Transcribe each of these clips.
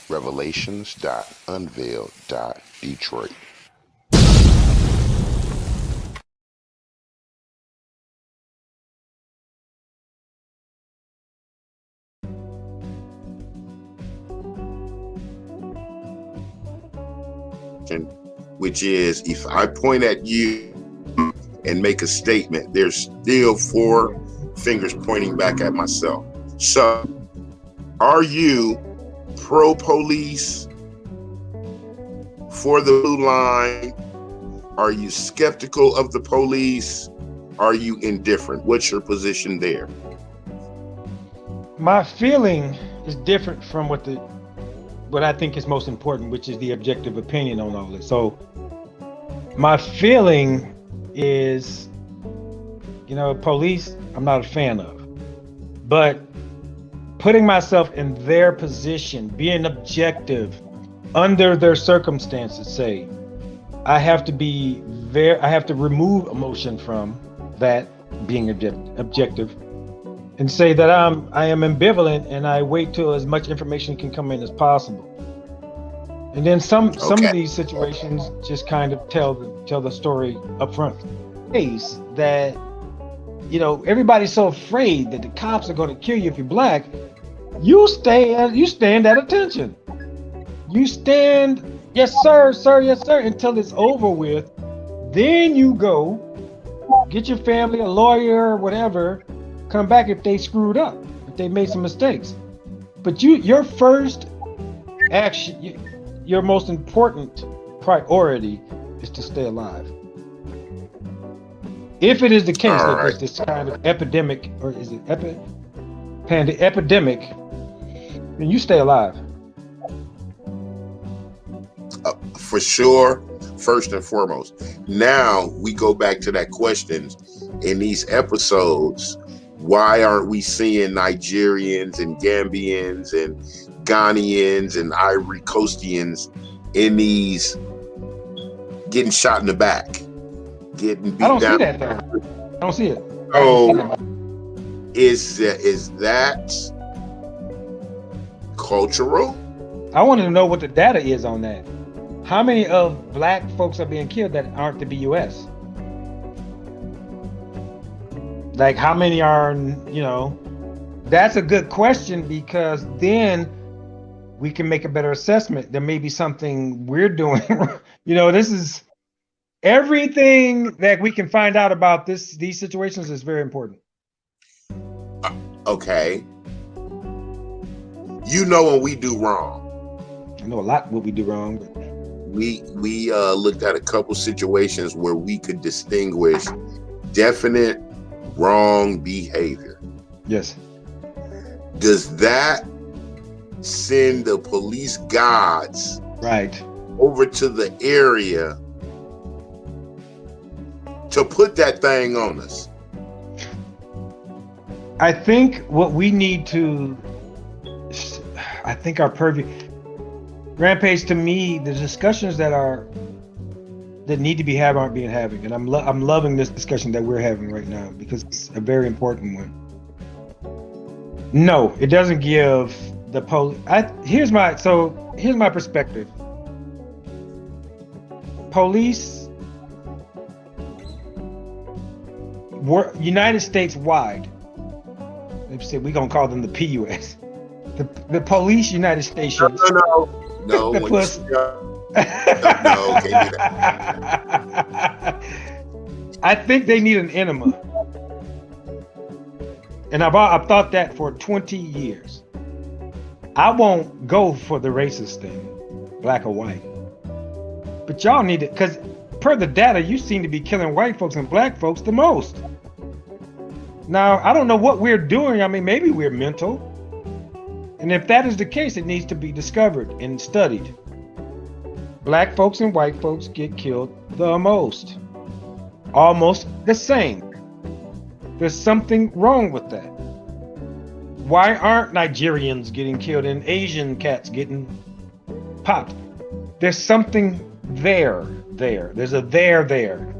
Revelations.Unveiled.Detroit. Which is, if I point at you and make a statement, there's still four fingers pointing back at myself. So, are you pro-police, for the blue line? Are you skeptical of the police? Are you indifferent? What's your position there? My feeling is different from what I think is most important, which is the objective opinion on all this. So my feeling is, police, I'm not a fan of. But putting myself in their position, being objective under their circumstances, say, I have to remove emotion from that being objective and say that I am ambivalent, and I wait till as much information can come in as possible. And then some of these situations just kind of tell the story up front. Case that everybody's so afraid that the cops are going to kill you if you're black. You stand at attention. You stand, yes sir, yes sir, until it's over with. Then you go get your family, a lawyer, or whatever. Come back if they screwed up, if they made some mistakes. But your first action, your most important priority is to stay alive. If it is the case that there's this kind of epidemic, or is it epidemic, then you stay alive. For sure, first and foremost. Now we go back to that question in these episodes. Why aren't we seeing Nigerians and Gambians and Ghanaians and Ivory Coastians in these getting shot in the back, getting beat down? I don't see that though. I don't see it. Oh, is that cultural? I want to know what the data is on that. How many of black folks are being killed that aren't the BUS? Like, how many are, that's a good question, because then we can make a better assessment. There may be something we're doing. This is everything that we can find out about these situations is very important. Okay. When we do wrong. I know a lot what we do wrong, but we looked at a couple situations where we could distinguish definite wrong behavior. Yes. Does that send the police gods over to the area to put that thing on us? I think what we need to, our purview, Rampage, to me, the discussions that need to be had aren't being having, and I'm loving this discussion that we're having right now, because it's a very important one. No, it doesn't give the police. Here's my perspective. Police were United States wide. We're gonna call them the PUS. The police United States. No, no, can't do that. I think they need an enema, and I've thought that for 20 years. I won't go for the racist thing, black or white, but y'all need it, because per the data, you seem to be killing white folks and black folks the most. Now, I don't know what we're doing. I mean, maybe we're mental. And if that is the case, it needs to be discovered and studied. Black folks and white folks get killed the most. Almost the same. There's something wrong with that. Why aren't Nigerians getting killed and Asian cats getting popped? There's something there. There's a there.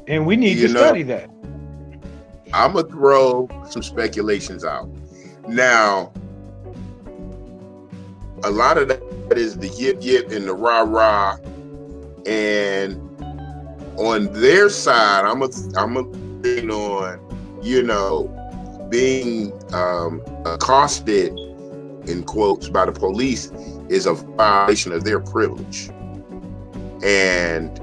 And we need to study that. I'm going to throw some speculations out. Now, a lot of that is the yip yip and the rah rah, and on their side, I'm a thing on, you know, being accosted in quotes by the police is a violation of their privilege. And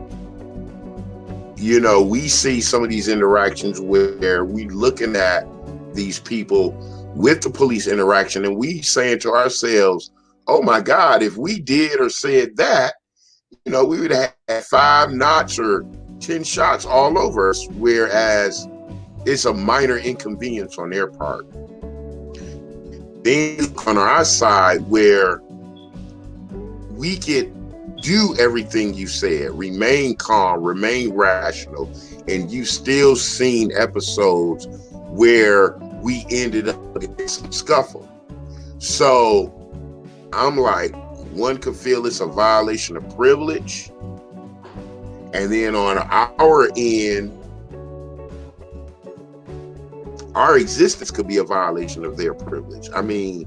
you know, we see some of these interactions where we looking at these people with the police interaction and we saying to ourselves, oh my God, if we did or said that, you know, we would have had 5 knots or 10 shots all over us, whereas it's a minor inconvenience on their part. Then on our side, where we could do everything you said, remain calm, remain rational, and you still seen episodes where we ended up in some scuffle. So I'm like, one could feel it's a violation of privilege, and then on our end, our existence could be a violation of their privilege. I mean,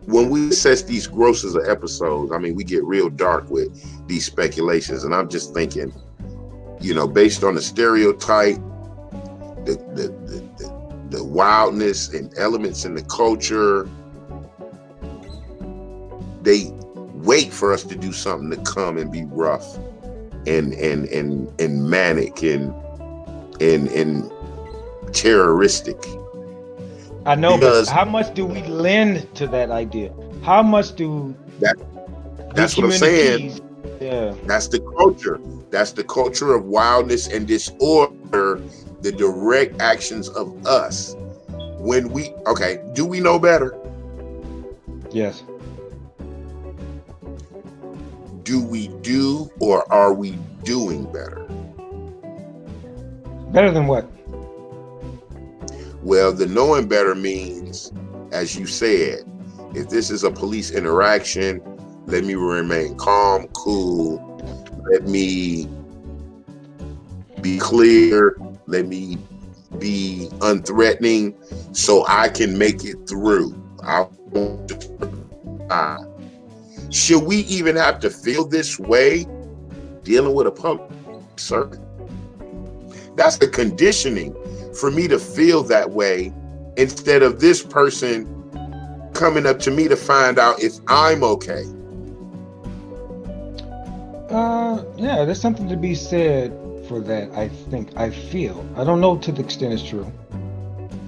when we assess these grosses of episodes, I mean, we get real dark with these speculations, and I'm just thinking, you know, based on the stereotype, the wildness and elements in the culture, they wait for us to do something to come and be rough and manic and terroristic. I know, because, but how much do we lend to that idea? How much do that's what I'm saying. Yeah. That's the culture. That's the culture of wildness and disorder, the direct actions of us. When do we know better? Yes. Do we do, or are we doing better? Better than what? Well, the knowing better means, as you said, if this is a police interaction, let me remain calm, cool. Let me be clear. Let me be unthreatening so I can make it through. Should we even have to feel this way dealing with a public servant? That's the conditioning for me to feel that way, instead of this person coming up to me to find out if I'm okay. Yeah, there's something to be said for that. I feel. I don't know to the extent it's true,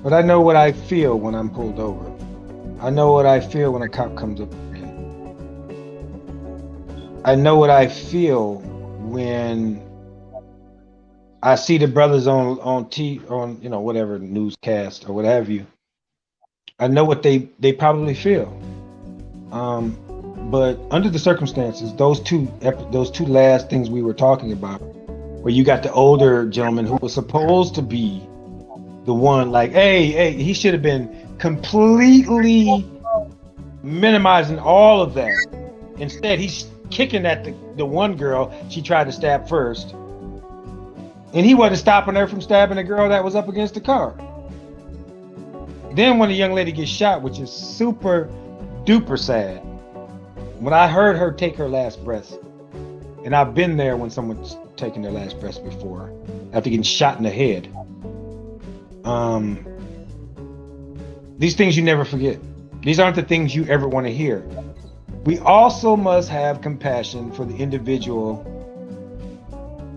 but I know what I feel when I'm pulled over. I know what I feel when a cop comes up to me. I know what I feel when I see the brothers on you know, whatever newscast or what have you. I know what they probably feel. But under the circumstances, those two last things we were talking about, where you got the older gentleman who was supposed to be the one, like, hey, he should have been completely minimizing all of that. Instead, he's kicking at the one girl she tried to stab first. And he wasn't stopping her from stabbing the girl that was up against the car. Then when the young lady gets shot, which is super duper sad, when I heard her take her last breath, and I've been there when someone's taken their last breath before, after getting shot in the head. These things you never forget. These aren't the things you ever want to hear. We also must have compassion for the individual,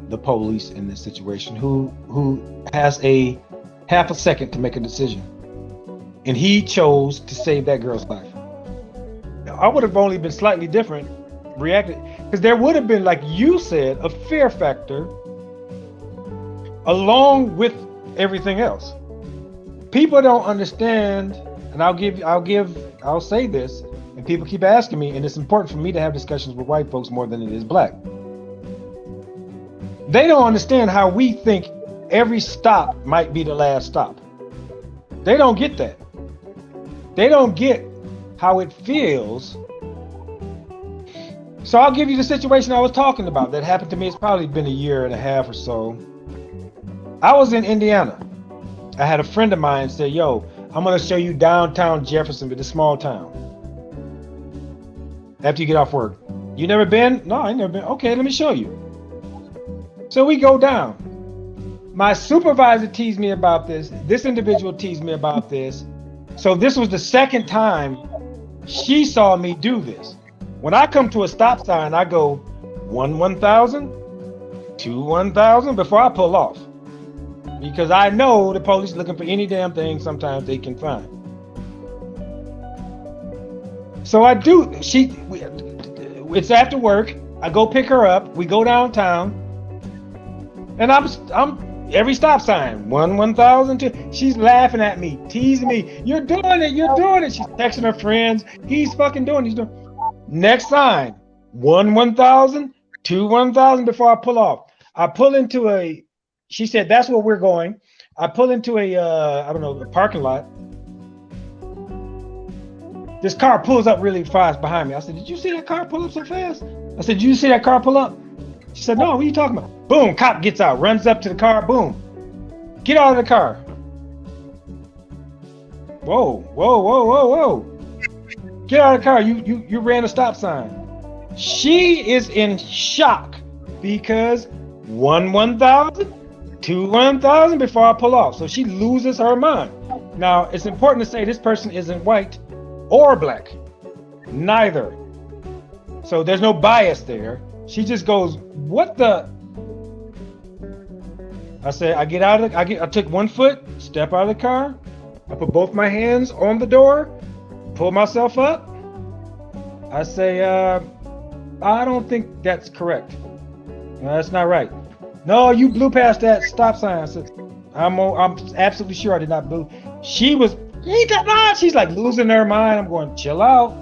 the police in this situation, who has a half a second to make a decision, and he chose to save that girl's life. I would have only been slightly different, reacted, because there would have been, like you said, a fear factor along with everything else. People don't understand, and I'll say this, and people keep asking me, and it's important for me to have discussions with white folks more than it is black. They don't understand how we think every stop might be the last stop. They don't get that. They don't get how it feels. So I'll give you the situation I was talking about that happened to me. It's probably been a year and a half or so. I was in Indiana. I had a friend of mine say, yo, I'm going to show you downtown Jefferson, but it's a small town. after you get off work. You never been? No, I ain't never been. Okay, let me show you. So we go down. My supervisor teased me about this. This individual teased me about this. So this was the second time she saw me do this. When I come to a stop sign, I go 1,000, 1,000 before I pull off. Because I know the police looking for any damn thing sometimes they can find. So I do. It's after work. I go pick her up. We go downtown, and I'm every stop sign 1,000, 2. She's laughing at me, teasing me. You're doing it. You're doing it. She's texting her friends. He's fucking doing it. He's doing. Next sign 1,000, 1,000 before I pull off. I pull into a. She said that's where we're going. I pull into a I don't know, a parking lot. This car pulls up really fast behind me. I said, did you see that car pull up so fast? I said, did you see that car pull up? She said, no, what are you talking about? Boom, cop gets out, runs up to the car, boom. Get out of the car. Whoa, whoa, whoa, whoa, whoa. Get out of the car, you ran a stop sign. She is in shock because 1,000, 1,000 before I pull off. So she loses her mind. Now, it's important to say this person isn't white or black, neither. So there's no bias there. She just goes, what the? I said, I took 1 foot, step out of the car. I put both my hands on the door, pull myself up. I say, I don't think that's correct. No, that's not right. No, you blew past that stop sign. I said, I'm absolutely sure I did not blue. She was, she's like losing her mind. I'm going, chill out.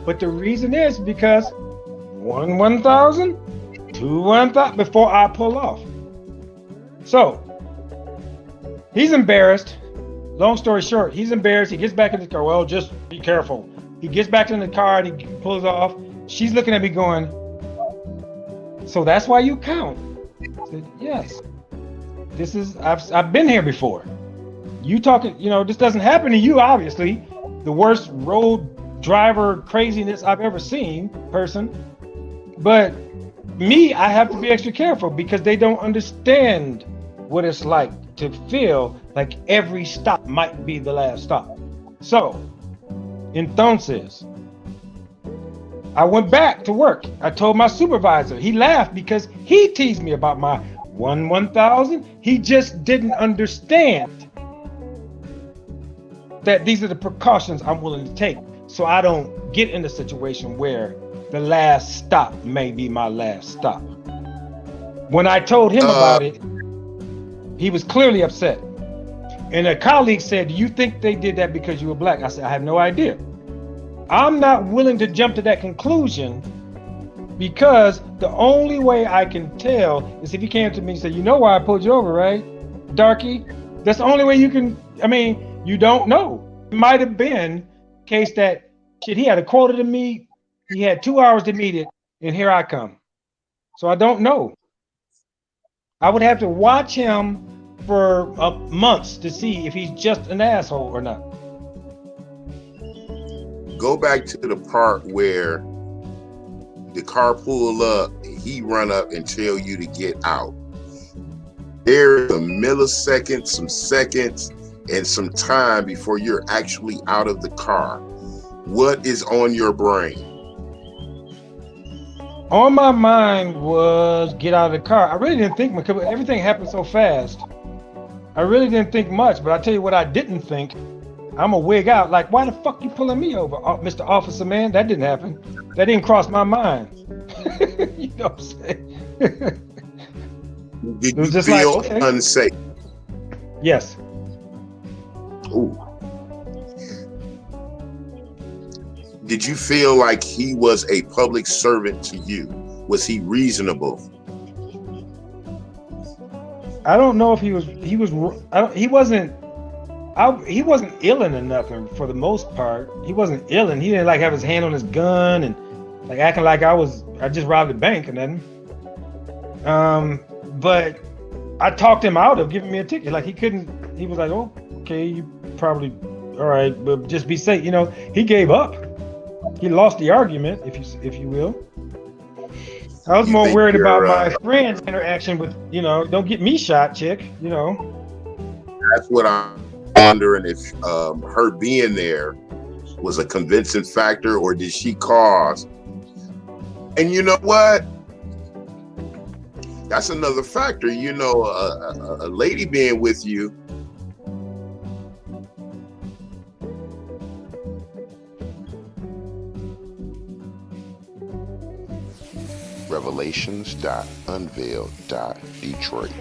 But the reason is because 1,000, 1,000 before I pull off. So he's embarrassed. Long story short, he's embarrassed. He gets back in the car. Well, just be careful. He gets back in the car and he pulls off. She's looking at me going, so that's why you count? I said, yes. This is, I've been here before. You talking, this doesn't happen to you, obviously. The worst road driver craziness I've ever seen, person. But me, I have to be extra careful because they don't understand what it's like to feel like every stop might be the last stop. So, entonces, I went back to work. I told my supervisor. He laughed because he teased me about my 1,000. He just didn't understand that these are the precautions I'm willing to take so I don't get in a situation where the last stop may be my last stop. When I told him about it, he was clearly upset. And a colleague said, do you think they did that because you were black? I said, I have no idea. I'm not willing to jump to that conclusion because the only way I can tell is if he came to me and said, you know why I pulled you over, right, darky? That's the only way you can, you don't know. It might have been a case that, he had a quota to meet, he had 2 hours to meet it, and here I come. So I don't know. I would have to watch him for months to see if he's just an asshole or not. Go back to the part where the car pull up, he run up and tell you to get out. There's a millisecond, some seconds, and some time before you're actually out of the car. What is on your brain? On my mind was get out of the car. I really didn't think much because everything happened so fast. I really didn't think much, but I tell you what I didn't think. I'm a wig out. Like, why the fuck you pulling me over, Mr. Officer, man? That didn't happen. That didn't cross my mind. You know what I'm saying? Did you feel unsafe? Yes. Ooh. Did you feel like he was a public servant to you? Was he reasonable? I don't know if he wasn't illing or nothing for the most part. He wasn't illing. He didn't like have his hand on his gun and like acting like I just robbed a bank and nothing. But I talked him out of giving me a ticket. Like he was like, oh, okay, you probably, all right, but just be safe. He gave up. He lost the argument, if you will. I was You more think worried about you're my friend's interaction with, don't get me shot, chick. that's what I'm wondering, if her being there was a convincing factor, or did she cause? And you know what? That's another factor. A lady being with you. Revelations.Unveiled.Detroit.